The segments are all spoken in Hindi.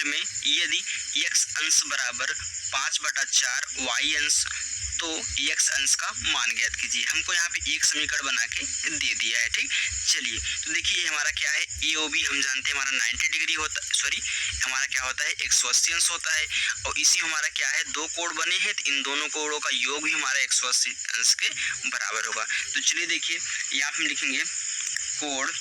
में यदि x अंश बराबर 5/4 y अंश तो x अंश का मान ज्ञात कीजिए। हमको यहाँ पे एक समीकरण बना के दे दिया है, ठीक। चलिए तो देखिए हमारा क्या है, AOB हम जानते हैं हमारा 90 डिग्री होता है, सॉरी हमारा क्या होता है 180 अंश होता है, और इसी हमारा क्या है दो कोण बने हैं तो इन दोनों कोणों का योग भी हमारा 180 अंश के बराबर होगा। तो चलिए देखिए यहाँ पे हम लिखेंगे कोण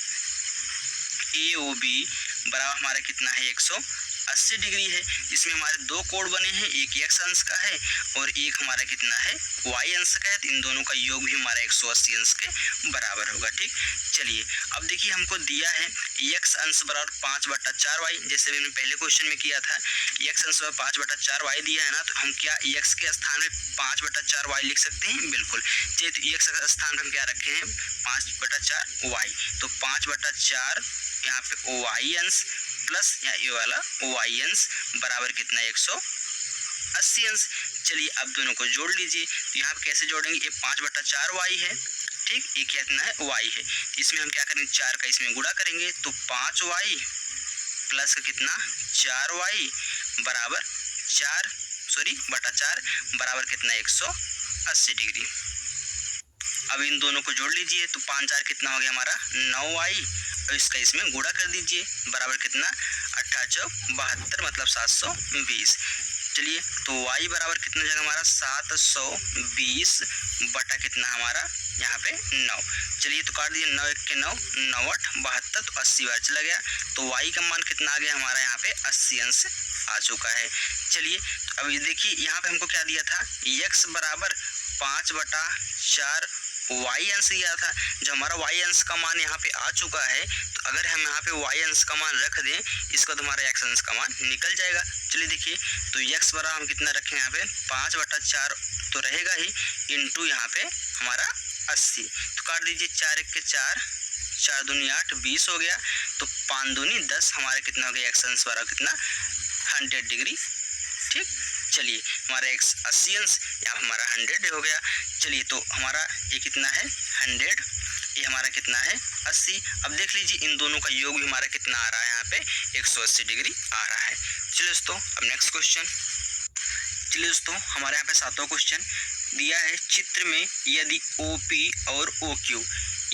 AOB बराबर हमारा कितना है 180 डिग्री है। इसमें हमारे दो कोण बने हैं, एक x अंश का है और एक हमारा कितना है y अंश का है, तो इन दोनों का योग भी हमारा 180 अंश के बराबर होगा, ठीक। चलिए अब देखिए हमको दिया है x अंश बराबर 5/4y, जैसे मैंने पहले क्वेश्चन में किया था x अंश बराबर 5/4y दिया है ना, तो हम क्या x के स्थान में 5/4y लिख सकते हैं, बिल्कुल। चलिए तो x के स्थान पर हम क्या रखे हैं 5/4y, तो 5/4 यहाँ पे y अंश प्लस यहाँ ये वाला y अंश बराबर कितना है 180 अंश। चलिए अब दोनों को जोड़ लीजिए, तो यहाँ पे कैसे जोड़ेंगे, ये 5/4y है, ठीक, ये कितना है y है, इसमें हम क्या करेंगे 4 का इसमें गुणा करेंगे तो 5y प्लस कितना 4y बराबर 4 बराबर कितना 180 डिग्री। अब इन दोनों को जोड़ लीजिए तो 5 4 कितना हो गया हमारा 9y, और इसका इसमें गुणा कर दीजिए बराबर कितना 8×4 = 72 मतलब 720। चलिए तो y बराबर कितना जगह हमारा 720 बटा कितना हमारा यहाँ पे 9। चलिए तो काट दिए 9 1 के 9 9 8 72, तो 80 बार चला गया, तो y का मान कितना आ गया हमारा यहाँ पे 80 अंश आ चुका है। चलिए अब देखिए यहाँ पे हमको क्या दिया था x बराबर 5/4 y अंश दिया था। जो हमारा y अंश का मान यहाँ पे आ चुका है, तो अगर हम यहाँ पे y अंश का मान रख दें इसका, तो हमारा x अंश का मान निकल जाएगा। चलिए देखिए तो x बराबर हम कितना रखें यहाँ पे 5/4 तो रहेगा ही, इंटू यहाँ पे हमारा 80, तो काट दीजिए 4 1 के 4 4 दूनी 8 20 हो गया, तो 5 दूनी 10 हमारा कितना हो गया x अंश बराबर कितना 100 डिग्री, ठीक। चलिए हमारा 180 अंश यहाँ हमारा 100 हो गया। चलिए तो हमारा ये कितना है 100, ये हमारा कितना है 80। अब देख लीजिए इन दोनों का योग भी हमारा कितना आ रहा है यहाँ पे 180 डिग्री आ रहा है। चलिए दोस्तों अब नेक्स्ट क्वेश्चन। चलिए दोस्तों हमारे यहाँ पे 7वां क्वेश्चन दिया है, चित्र में यदि OP और OQ,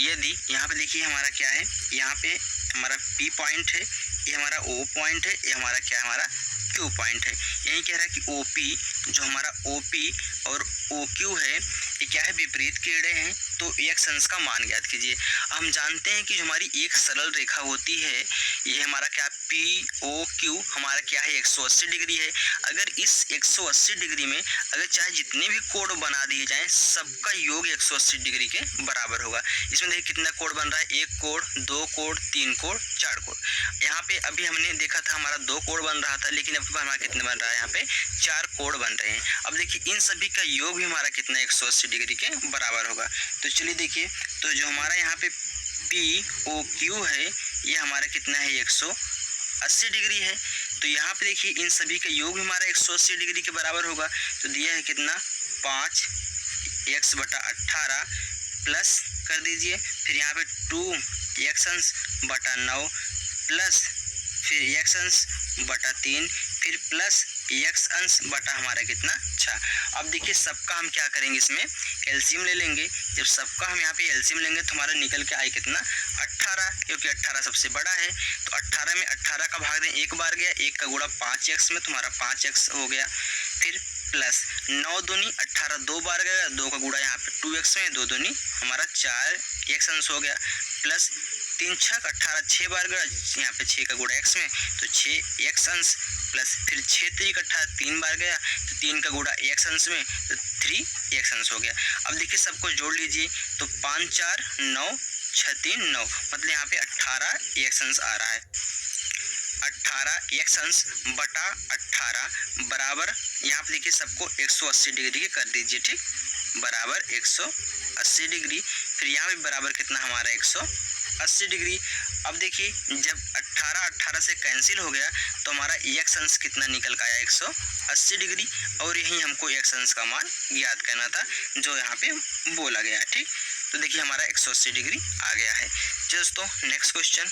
यदि यहाँ पे देखिए हमारा क्या है, यहाँ पे हमारा P पॉइंट है, ये हमारा O पॉइंट है, ये हमारा क्या हमारा Q पॉइंट है। यही कह रहा है कि OP जो हमारा OP और OQ है ये क्या है विपरीत किरणें हैं, तो x अंश का मान ज्ञात कीजिए। हम जानते हैं कि जो हमारी एक सरल रेखा होती है ये हमारा क्या POQ हमारा क्या है 180 डिग्री है। अगर इस 180 डिग्री में अगर चाहे जितने भी कोण बना दिए जाएं सबका योग 180 डिग्री के बराबर होगा। इसमें देखिए कितना कोण बन रहा है, एक कोण, दो कोण, तीन कोण, चार कोण। यहाँ पे अभी हमने देखा था हमारा दो कोण बन रहा था, लेकिन अब हमारा कितना बन रहा है यहाँ पे चार कोण बन रहे हैं। अब देखिए इन सभी का योग भी हमारा कितना 180 डिग्री के बराबर होगा। तो चलिए देखिए तो जो हमारा यहाँ पे POQ है ये हमारा कितना है 180 डिग्री है। तो यहाँ पे देखिए इन सभी का योग भी हमारा 180 डिग्री के बराबर होगा। तो दिया है कितना 5x/18 प्लस कर दीजिए, फिर यहाँ पे 2x/9 प्लस फिर x/3 फिर प्लस x/, हमारा कितना 6। अब देखिए सबका हम क्या करेंगे इसमें एलसीएम ले लेंगे। जब सबका हम यहाँ पे एलसीएम लेंगे तो हमारा निकल के आए कितना 18, क्योंकि 18 सबसे बड़ा है। तो 18 में 18 का भाग दें, एक बार गया, एक का गुणा 5x में तुम्हारा 5x हो गया, फिर प्लस 9 दूनी 18 दो बार गया, 2 का गुणा यहाँ पे 2x में, 2 दूनी हमारा 4x अंश हो गया, प्लस 3 6 18 6 बार गया, यहाँ पे 6 का गुणा x में तो 6x अंश, प्लस फिर 6 3 18 3 बार गया तो 3 का गुणा x अंश में तो 3x अंश हो गया। अब देखिए सबको जोड़ लीजिए तो 5 4 9 6 3 9 मतलब यहाँ पे 18 x अंश आ रहा है। 18 x अंश बटा 18 बराबर यहाँ पे देखिए सबको 180 डिग्री के कर दीजिए, ठीक, बराबर 180 डिग्री। फिर यहाँ पे बराबर कितना हमारा 180 डिग्री। अब देखिए जब 18 से कैंसिल हो गया तो हमारा x अंश कितना निकल का आया 180 डिग्री, और यही हमको x अंश का मान ज्ञात करना था जो यहाँ पे बोला गया, ठीक। तो देखिए हमारा 180 डिग्री आ गया है। चलो दोस्तों नेक्स्ट क्वेश्चन।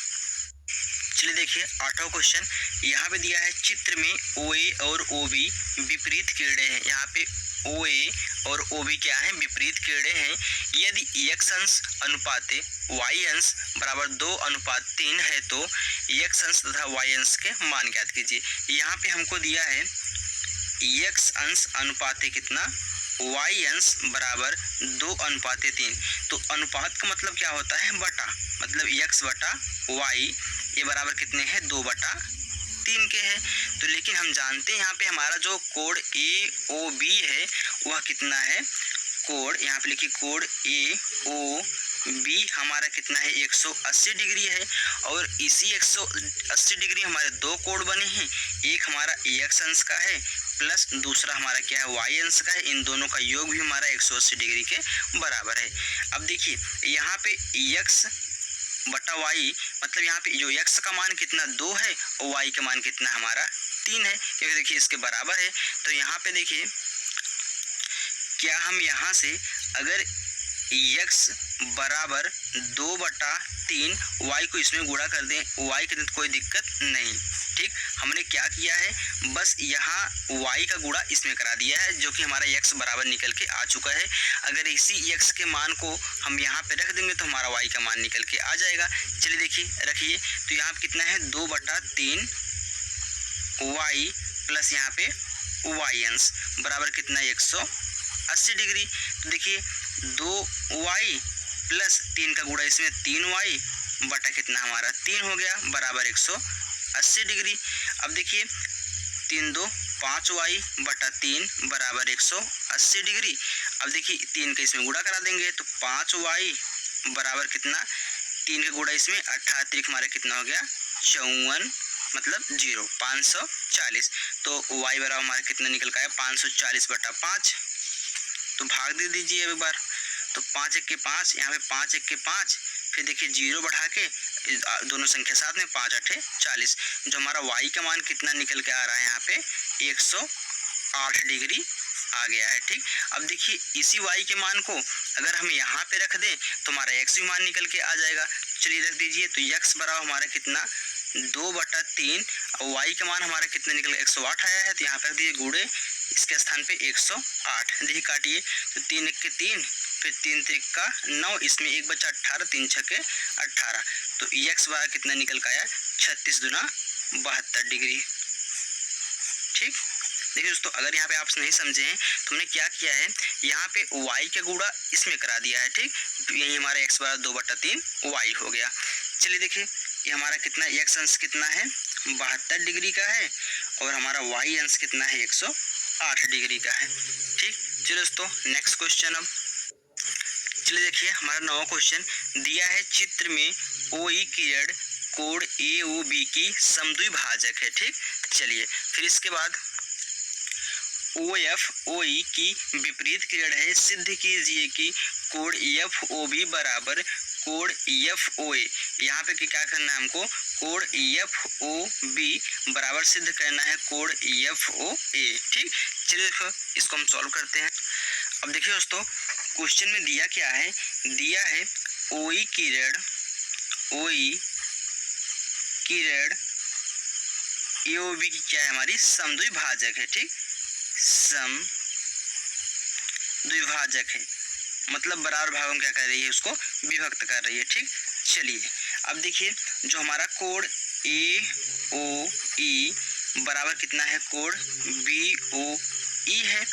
चलिए देखिए 8वां क्वेश्चन यहाँ पे दिया है, चित्र में OA और OB विपरीत किरणें हैं। यहाँ पे OA और OB क्या है, विपरीत किरणें हैं। यदि x अंश अनुपाते y अंश बराबर 2:3 है तो x अंश तथा y अंश के मान ज्ञात कीजिए। यहाँ पे हमको दिया है x अंश अनुपाते कितना, y अंश बराबर 2:3। तो अनुपात का मतलब क्या होता है, बटा, मतलब x बटा y ये बराबर कितने हैं, 2/3 के हैं। तो लेकिन हम जानते हैं यहाँ पे हमारा जो कोण AOB है वह कितना है, कोण यहाँ पे लिखिए कोण AOB हमारा कितना है, 180 डिग्री है। और इसी 180 डिग्री हमारे दो कोण बने हैं, एक हमारा x अंश का है प्लस दूसरा हमारा क्या है, y अंश का है। इन दोनों का योग भी हमारा 180 डिग्री के बराबर है। अब देखिए यहाँ पे x बटा y, मतलब यहाँ पे जो x का मान कितना 2 है और y का मान कितना हमारा 3 है, क्योंकि देखिए इसके बराबर है। तो यहाँ पे देखिए क्या हम यहाँ से अगर x बराबर 2/3 y को इसमें गुणा कर दें, y के तो कोई दिक्कत नहीं। ठीक, हमने क्या किया है, बस यहाँ y का गुणा इसमें करा दिया है, जो कि हमारा x बराबर निकल के आ चुका है। अगर इसी x के मान को हम यहाँ पे रख देंगे तो हमारा y का मान निकल के आ जाएगा। चलिए देखिए रखिए, तो यहाँ पे कितना है, 2/3 y प्लस यहाँ पे y अंश बराबर कितना है, 180 डिग्री। तो देखिए 2y प्लस 3 का गुणा इसमें 3y बटा कितना हमारा 3 हो गया बराबर 180 डिग्री। अब देखिए 3 2 5y बटा 3 बराबर 180 डिग्री। अब देखिए 3 का इसमें गुणा करा देंगे तो 5y बराबर कितना, 3 का गुणा इसमें 18 हमारा कितना हो गया, 54 मतलब 0, 540। तो y बराबर हमारा कितना निकल का है, 540/5। तो भाग दे दीजिए एक बार, तो 5 1 के 5, यहाँ पे 5 1 के 5, फिर देखिए 0 बढ़ा के दोनों संख्या साथ में 5 8 40। जो हमारा y का मान कितना निकल के आ रहा है, यहाँ पे 108 डिग्री आ गया है। ठीक, अब देखिए इसी y के मान को अगर हम यहाँ पे रख दें तो हमारा x भी मान निकल के आ जाएगा। चलिए रख दीजिए, तो x बराबर हमारा कितना, 2/3 और y का मान हमारा कितना निकल गया, 108 आया है। तो यहाँ पे रख दीजिए गुणे, इसके स्थान पे 108। देखिए काटिए, तो 3 1 के 3, फिर 3 3 का 9, इसमें 1 बचा 18, 3 6 के 18। तो x बराबर कितना निकल का आया, 36 दूना 72 डिग्री। ठीक, देखिए दोस्तों अगर यहाँ पे आप नहीं समझे हैं तो हमने क्या किया है, यहाँ पे y का गुणा इसमें करा दिया है। ठीक, तो यही हमारा x बराबर 2/3 y हो गया। चलिए देखिए ये हमारा कितना, x अंश कितना है, 72 डिग्री का है और हमारा y अंश कितना है, 108 डिग्री का है। ठीक, चलिए दोस्तों नेक्स्ट क्वेश्चन। अब चलिए देखिए हमारा 9वां क्वेश्चन दिया है, चित्र में OE किरण कोण AOB की समद्विभाजक है। ठीक, चलिए फिर इसके बाद OF OE की विपरीत किरण है, सिद्ध कीजिए कि कोण FOB बराबर कोण FOA। यहाँ पे क्या करना है हमको, कोण FOB बराबर सिद्ध करना है कोण FOA। ठीक, चलिए देखो इसको हम सॉल्व करते हैं। अब देखिए दोस्तों क्वेश्चन में दिया क्या है, दिया है OE किरण AOB की क्या है, हमारी समद्विभाजक है। ठीक, समद्विभाजक है, मतलब बराबर भागों में क्या कर रही है, उसको विभक्त कर रही है। ठीक, चलिए अब देखिए जो हमारा कोण AOE बराबर कितना है, कोण BOE है।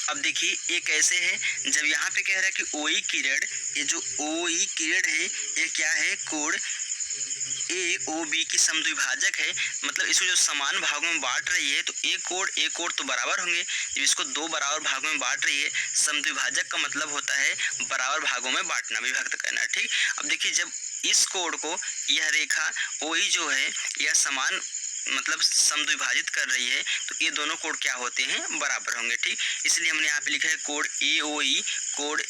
अब देखिए ये कैसे है, जब यहाँ पे कह रहा है कि OE किरण, ये जो OE किरण है ये क्या है, कोण AOB की समद्विभाजक है। मतलब इसको जो समान भागों में बांट रही है तो एक कोण तो बराबर होंगे। जब इसको दो बराबर भागों में बांट रही है, समद्विभाजक का मतलब होता है बराबर भागों में बांटना, विभक्त करना। ठीक, अब देखिए जब इस कोण को यह रेखा OE जो है यह समान मतलब समद्विभाजित कर रही है तो ये दोनों कोण क्या होते हैं, बराबर होंगे। ठीक, इसलिए हमने यहाँ पे लिखा है कोण AOE, कोण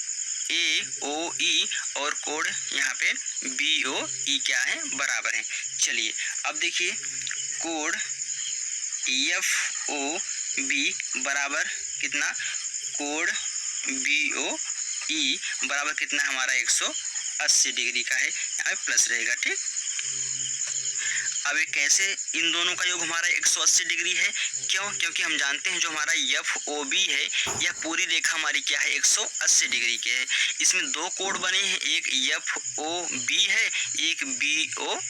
AOE और कोण यहाँ पे BOE क्या है, बराबर है। चलिए अब देखिए कोण FOB बराबर कितना, कोण BOE बराबर कितना हमारा 180 डिग्री का है, यहाँ पे प्लस रहेगा। ठीक, अब ये कैसे इन दोनों का योग हमारा 180 डिग्री है, क्यों? क्योंकि हम जानते हैं जो हमारा FOB है यह पूरी रेखा हमारी क्या है 180 डिग्री के है। इसमें दो कोण बने हैं, एक FOB है, एक BOE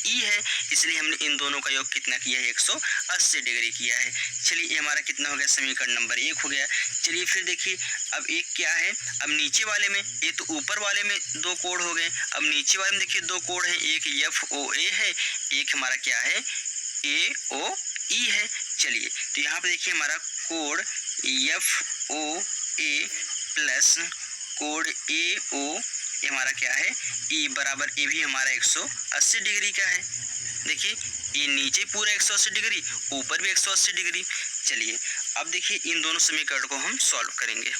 है, इसलिए हमने इन दोनों का योग कितना किया है 180 डिग्री किया है। चलिए ये हमारा कितना हो गया, समीकरण नंबर 1 हो गया। चलिए फिर देखिए अब एक क्या है, अब नीचे वाले में, ये तो ऊपर वाले में दो कोण हो गए, अब नीचे वाले में देखिए दो कोण है, एक FOA है, एक हमारा क्या है AOE है। चलिए तो यहाँ पे देखिए हमारा कोण FOA प्लस कोण AO ये हमारा क्या है E बराबर, ये भी हमारा 180 डिग्री का है। देखिए ये नीचे पूरा 180 डिग्री, ऊपर भी 180 डिग्री। चलिए अब देखिए इन दोनों समीकरण को हम सॉल्व करेंगे।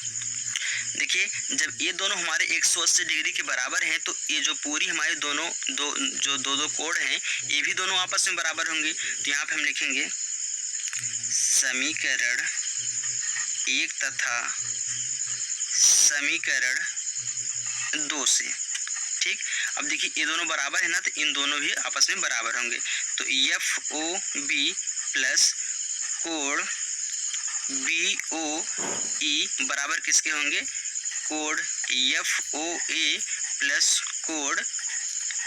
देखिए जब ये दोनों हमारे 180 डिग्री के बराबर हैं तो ये जो पूरी हमारे दोनों दो कोण हैं ये भी दोनों आपस में बराबर होंगे। तो यहाँ पे हम लिखेंगे समीकरण 1 तथा समीकरण 2 से, ठीक। अब देखिए ये दोनों बराबर है ना, तो इन दोनों भी आपस में बराबर होंगे। तो FOB प्लस कोण BOE बराबर किसके होंगे, कोण FOA प्लस कोण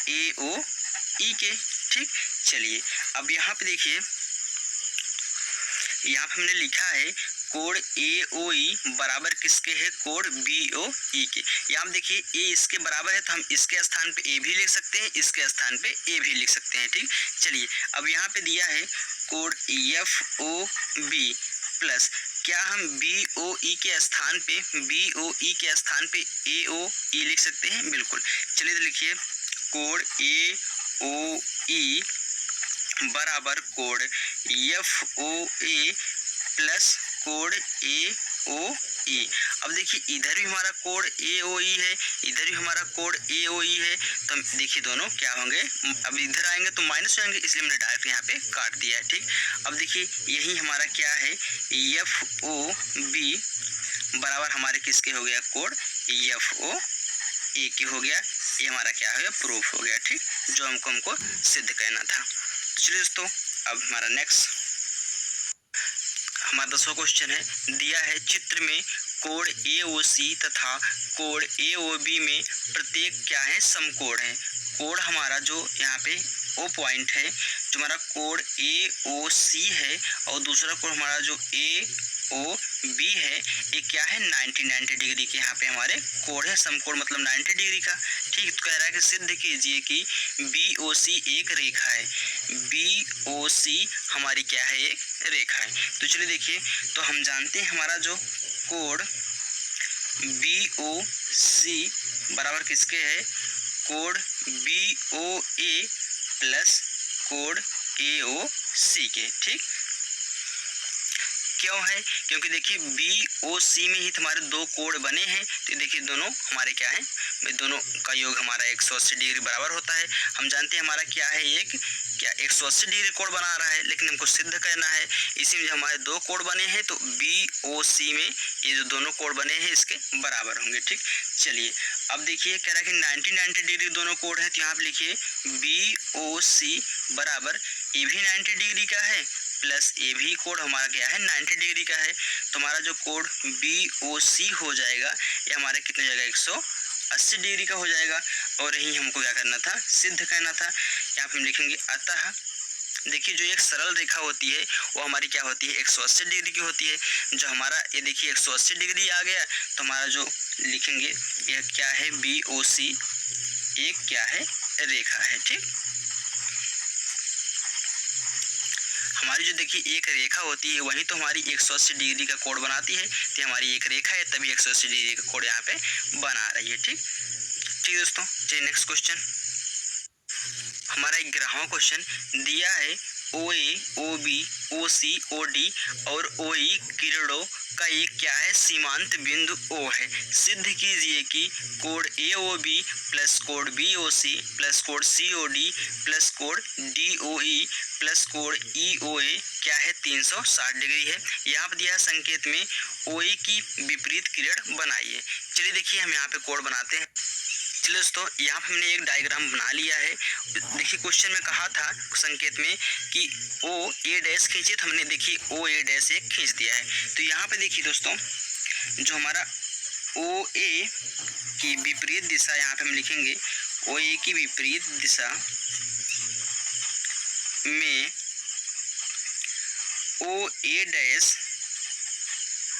AOE के, ठीक। चलिए अब यहाँ पे देखिए, यहाँ पे हमने लिखा है कोण AOE बराबर किसके है, कोण BOE के। यहाँ देखिए ए इसके बराबर है तो हम इसके स्थान पे ए भी लिख सकते हैं, इसके स्थान पे ए भी लिख सकते हैं, ठीक। चलिए अब यहाँ पे दिया है कोण FOB प्लस, क्या हम BOE के स्थान पे AOE लिख सकते हैं? बिल्कुल। चलिए तो लिखिए कोण AOE बराबर कोण FOA प्लस कोण AOE। अब देखिए इधर भी हमारा कोण AOE है, इधर भी हमारा कोण AOE है, तो हम देखिए दोनों क्या होंगे, अब इधर आएंगे तो माइनस होंगे, इसलिए हमने डायरेक्ट यहाँ पे काट दिया है, ठीक। अब देखिए यही हमारा क्या है FOB बराबर हमारे किसके हो गया, कोण FOA के हो गया। ये हमारा क्या हो गया, प्रूफ हो गया, ठीक, जो हमको सिद्ध करना था। तो चलिए दोस्तों अब हमारा नेक्स्ट हमारा 10वां क्वेश्चन है, दिया है चित्र में कोण AOC तथा कोण AOB में प्रत्येक क्या है, समकोण है। कोण हमारा जो यहाँ पे O पॉइंट है, जो हमारा कोण AOC है, और दूसरा कोण हमारा जो AOB है, ये क्या है 90 डिग्री के यहाँ पे हमारे कोण है, समकोण मतलब 90 डिग्री का, ठीक। तो कह रहा है कि सिद्ध कीजिए कि BOC एक रेखा है, BOC हमारी क्या है, एक रेखा है। तो चलिए देखिए, तो हम जानते हैं हमारा जो कोण BOC बराबर किसके है, कोण BOA प्लस कोण AOC के, ठीक। क्यों है, क्योंकि देखिए BOC में ही हमारे दो कोण बने हैं, तो देखिए दोनों हमारे क्या है, दोनों का योग हमारा 180 डिग्री बराबर होता है। हम जानते हैं हमारा क्या है, एक क्या 180 डिग्री कोण बना रहा है, लेकिन हमको सिद्ध करना है, इसी में जो हमारे दो कोण बने हैं तो BOC में ये जो दोनों कोण बने हैं इसके बराबर होंगे, ठीक। चलिए अब देखिए कह रहा है कि 90 डिग्री दोनों कोण है, तो यहाँ पे लिखिए BOC बराबर ये भी 90 डिग्री का है प्लस ये भी कोण हमारा क्या है 90 डिग्री का है। तो हमारा जो कोण BOC हो जाएगा ये हमारे कितने जाएगा 180 डिग्री का हो जाएगा, और यही हमको क्या करना था, सिद्ध करना था। यहाँ पे हम लिखेंगे अतः देखिए जो एक सरल रेखा होती है वो हमारी क्या होती है 180 डिग्री की होती है। जो हमारा ये देखिए 180 डिग्री आ गया, तो हमारा जो लिखेंगे यह क्या है BOC एक क्या है रेखा है, ठीक। हमारी जो देखिए एक रेखा होती है वही तो हमारी 180 डिग्री का कोण बनाती है, तो हमारी एक रेखा है तभी 180 डिग्री का कोण यहाँ पे बना रही है, ठीक। ठीक दोस्तों, चलिए नेक्स्ट क्वेश्चन हमारा 11वां क्वेश्चन दिया है OA, OB, OC, OD और OE किरणों का एक क्या है सीमांत बिंदु O है। सिद्ध कीजिए कि कोण AOB प्लस कोण BOC प्लस कोण COD प्लस कोण DOE प्लस कोण EOA क्या है 360 डिग्री है। यहाँ पर दिया संकेत में OA की विपरीत किरण बनाइए। चलिए देखिए हम यहाँ पे कोण बनाते हैं। चलिए दोस्तों, यहाँ पे हमने एक डायग्राम बना लिया है। देखिए क्वेश्चन में कहा था संकेत में कि ओ ए डैश खींचे, तो हमने देखिए ओ ए डैश एक खींच दिया है। तो यहाँ पे देखिए दोस्तों, जो हमारा ओ ए की विपरीत दिशा यहाँ पे हम लिखेंगे, ओ ए की विपरीत दिशा में ओ ए डैश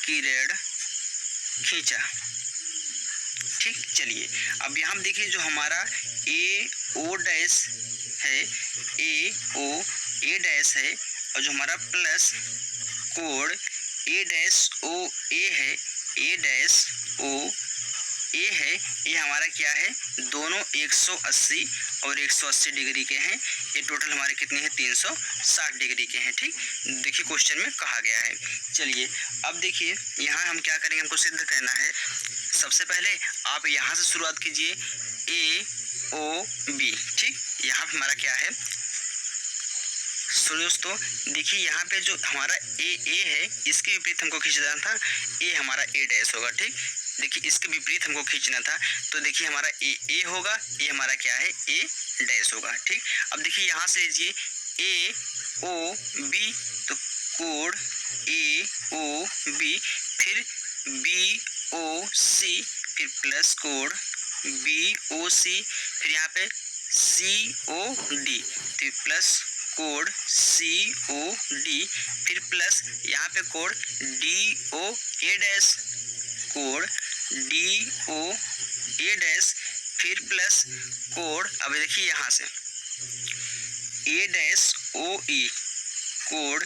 की रेड खींचा। ठीक, चलिए अब यहाँ देखिए जो हमारा ए ओ डैश है, ए ओ ए डैश है, और जो हमारा प्लस कोण ए डैश ओ ए है, ए डैश ओ ए है, ये हमारा क्या है, दोनों 180 और 180 डिग्री के हैं। ये टोटल हमारे कितने हैं, 360 डिग्री के हैं। ठीक, देखिए क्वेश्चन में कहा गया है। चलिए अब देखिए यहाँ हम क्या करेंगे, हमको सिद्ध करना है। सबसे पहले आप यहाँ से शुरुआत कीजिए, ए ओ बी। ठीक, यहाँ पे हमारा क्या है, सुनिए दोस्तों, देखिए यहाँ पे जो हमारा ए है, इसके विपरीत हमको खींचना था, ए हमारा ए डैश होगा। ठीक, देखिए इसके विपरीत हमको खींचना था, तो देखिए हमारा ए होगा, ए हमारा क्या है, ए डैश होगा। ठीक, अब देखिए यहाँ से लीजिए ए ओ बी, तो कोण ए ओ बी, फिर बी ओ सी, फिर प्लस कोण बी ओ सी, फिर यहाँ पे सी ओ डी, फिर प्लस कोण सी ओ डी, फिर प्लस यहाँ पे कोण डी ओ ए डैश, कोण डी ओ ए डैश, फिर प्लस कोण, अब देखिए यहाँ से ए डैश ओ ई, कोण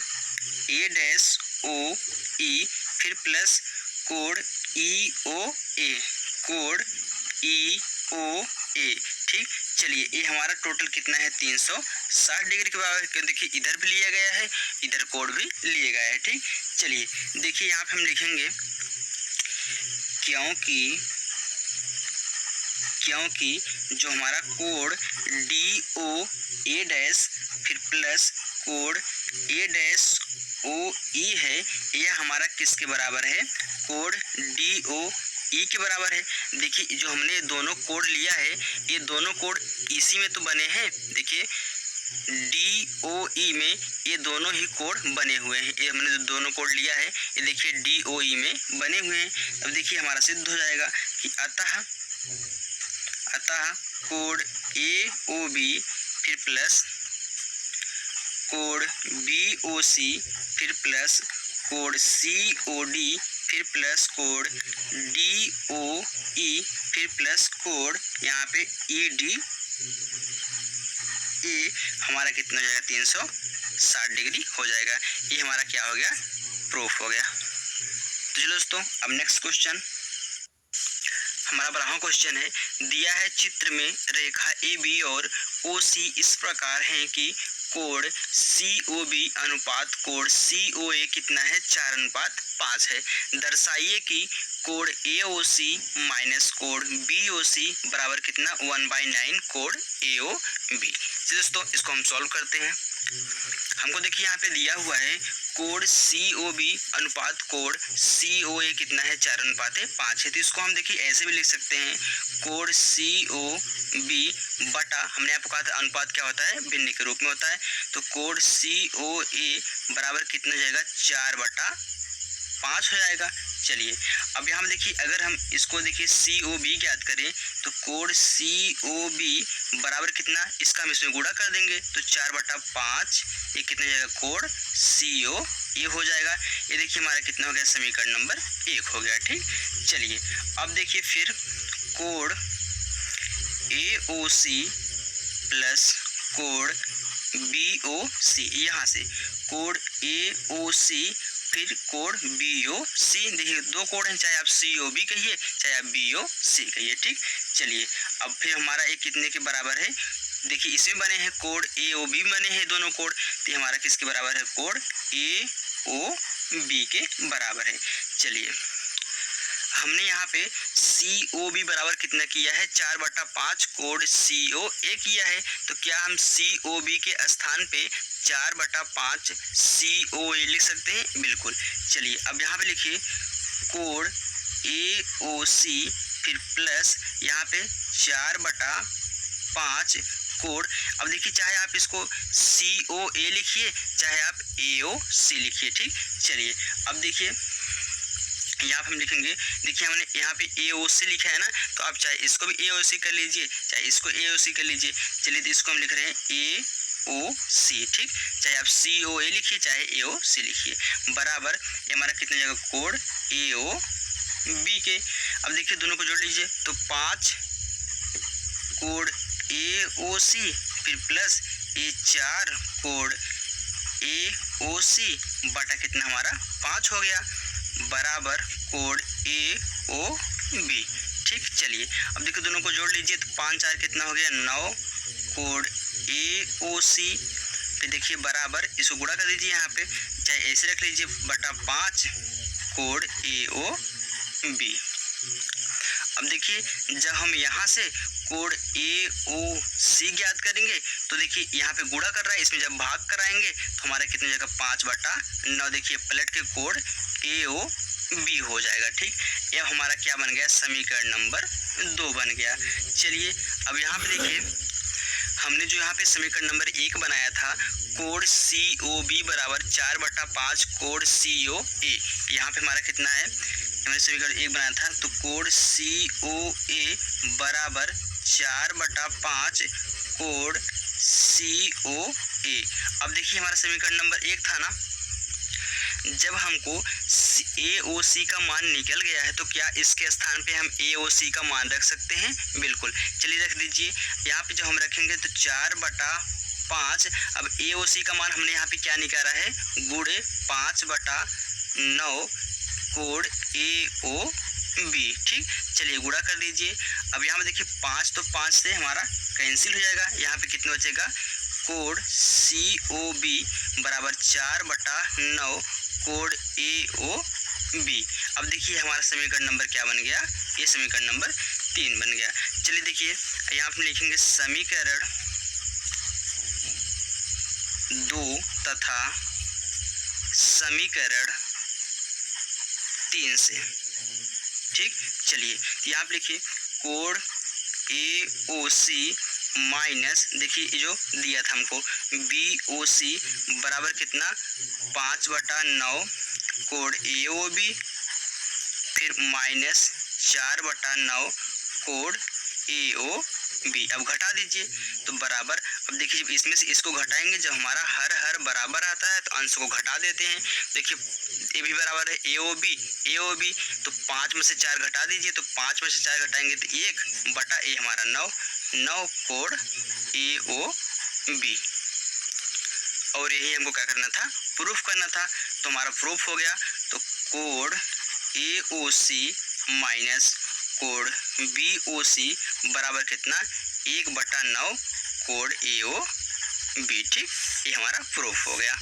ए डैश ओ ई, फिर प्लस कोण ई ओ ए, कोण ई ओ ए। ठीक, चलिए ये हमारा टोटल कितना है, 360 डिग्री के बराबर। देखिए इधर भी लिया गया है, इधर कोण भी लिया गया है। ठीक, चलिए देखिए यहाँ पे हम लिखेंगे क्योंकि जो हमारा कोण डी ओ ए डैश, फिर प्लस कोण ए डैश ओ ई है, यह हमारा किसके बराबर है, कोण डी ओ ई के बराबर है। देखिए जो हमने दोनों कोण लिया है, ये दोनों कोण इसी में तो बने हैं। देखिए डी ओ ई में ये दोनों ही कोण बने हुए हैं, ये हमने जो दोनों कोण लिया है, ये देखिए डी ओ ई में बने हुए हैं। अब देखिए हमारा सिद्ध हो जाएगा कि अतः कोण ए ओ बी, फिर प्लस कोण बी ओ सी, फिर प्लस कोण सी ओ डी, फिर प्लस कोण डी ओ ई, फिर प्लस कोण यहाँ पे ई डी ए, हमारा कितना हो जाएगा, 360 डिग्री हो जाएगा। ये हमारा क्या हो गया, प्रूफ हो गया। तो चलो दोस्तों, अब नेक्स्ट क्वेश्चन हमारा 12वां क्वेश्चन है। दिया है चित्र में रेखा ए बी और ओ सी इस प्रकार है कि कोण सी ओ बी अनुपात कोण सी ओ ए कितना है, 4:5 है। दर्शाइए कि कोण ए ओ सी माइनस कोण बी ओ सी बराबर कितना, 1/9 कोण ए ओ बी। दोस्तों इसको हम सॉल्व करते हैं। हमको देखिए यहाँ पे दिया हुआ है कोण सी ओ बी अनुपात कोण सी ओ ए कितना है, 4:5 है। तो इसको हम देखिए ऐसे भी लिख सकते हैं, कोण सी ओ बी बटा, हमने आपको कहा था अनुपात क्या होता है, भिन्न के रूप में होता है। तो कोण सी ओ ए बराबर कितना हो जाएगा, 4/5 हो जाएगा। चलिए अब यहाँ देखिए अगर हम इसको देखिए सी ओ बी ज्ञात करें, तो कोण सी ओ बी बराबर कितना, इसका हम इसमें गुणा कर देंगे, तो 4/5 ये कितना हो जाएगा, कोण सी ओ ए हो जाएगा। ये देखिए हमारा कितना हो गया, समीकरण नंबर 1 हो गया। ठीक, चलिए अब देखिए फिर कोण ए ओ सी प्लस कोण बी ओ सी, यहाँ से कोण ए ओ सी फिर कोण बी ओ सी। देखिए दो कोण हैं, चाहे आप सी ओ बी कहिए चाहे आप बी ओ सी कहिए। ठीक, चलिए अब फिर हमारा एक कितने के बराबर है, देखिए इसमें बने हैं कोण ए ओ बी बने हैं दोनों कोण, तो हमारा किसके बराबर है, कोण ए ओ बी के बराबर है। चलिए हमने यहाँ पे सी ओ बी बराबर कितना किया है, 4/5 कोण सी ओ ए किया है। तो क्या हम सी ओ बी के स्थान पे 4/5 सी ओ ए लिख सकते हैं, बिल्कुल। चलिए अब यहाँ पे लिखिए कोण ए ओ सी फिर प्लस यहाँ पे 4/5 कोड। अब देखिए चाहे आप इसको COA लिखिए चाहे आप AOC लिखिए, ठीक। चलिए अब देखिए यहाँ पे हम लिखेंगे, देखिए हमने यहाँ पे AOC लिखा है ना, तो आप चाहे इसको भी AOC कर लीजिए चाहे इसको AOC कर लीजिए। चलिए तो इसको हम लिख रहे हैं AOC, ठीक। चाहे आप COA लिखिए चाहे AOC लिखिए, बराबर ये हमारा कितने जगह कोड AOB के। अब देखिए दोनों को जोड़ लीजिए तो 5 कोड AOC फिर प्लस ये 4 कोड AOC बटा कितना हमारा 5 हो गया, बराबर कोड AOB, ठीक। चलिए अब देखिए दोनों को जोड़ लीजिए तो 5 4 कितना हो गया 9 कोड AOC, फिर देखिए बराबर इसको गुणा कर दीजिए यहाँ पे, चाहे ऐसे रख लीजिए बटा 5 कोड AOB। अब देखिए जब हम यहाँ से कोड AOC ज्ञात करेंगे तो देखिए यहाँ पे गुणा कर रहा है, इसमें जब भाग कराएंगे तो हमारा कितने जगह 5/9, देखिए पलट के कोड AOB हो जाएगा, ठीक। यह हमारा क्या बन गया, समीकरण नंबर 2 बन गया। चलिए अब यहाँ पे देखिए हमने जो यहाँ पे समीकरण नंबर 1 बनाया था कोड COB बराबर 4/5 कोड COA, यहाँ पे हमारा कितना है, हमने समीकरण 1 बनाया था तो कोड COA बराबर 4/5 कोड COA। अब देखिए हमारा समीकरण नंबर 1 था ना, जब हमको AOC का मान निकल गया है तो क्या इसके स्थान पे हम AOC का मान रख सकते हैं, बिल्कुल। चलिए रख दीजिए, यहाँ पे जब हम रखेंगे तो 4/5, अब AOC का मान हमने यहाँ पे क्या निकाला है, गुणे 5/9 कोड AOB, ठीक। चलिए गुणा कर दीजिए, अब यहाँ पे देखिए 5 तो 5 से हमारा कैंसिल हो जाएगा, यहाँ पे कितना बचेगा, कोड COB बराबर 4/9 कोड AOB। अब देखिए हमारा समीकरण नंबर क्या बन गया, ये समीकरण नंबर 3 बन गया। चलिए देखिए यहाँ पे लिखेंगे समीकरण 2 तथा समीकरण 3 से, ठीक। चलिए यहाँ पे लिखिए कोड AOC माइनस, देखिए जो दिया था हमको BOC बराबर कितना 5/9 कोड AOB फिर माइनस 4/9 कोड AOB। अब घटा दीजिए तो बराबर, अब देखिए जब इसमें से इसको घटाएंगे, जब हमारा हर बराबर आता है तो अंश को घटा देते हैं। देखिए ये भी बराबर है AOB तो 5 में से 4 घटा दीजिए तो 5 में से 4 घटाएंगे तो 1/A हमारा 9 कोड AOB। और यही हमको क्या करना था, प्रूफ करना था, तो हमारा प्रूफ हो गया। तो code AOC minus code BOC बराबर कितना 1/9 कोड AOB, ठीक। ये हमारा प्रूफ हो गया।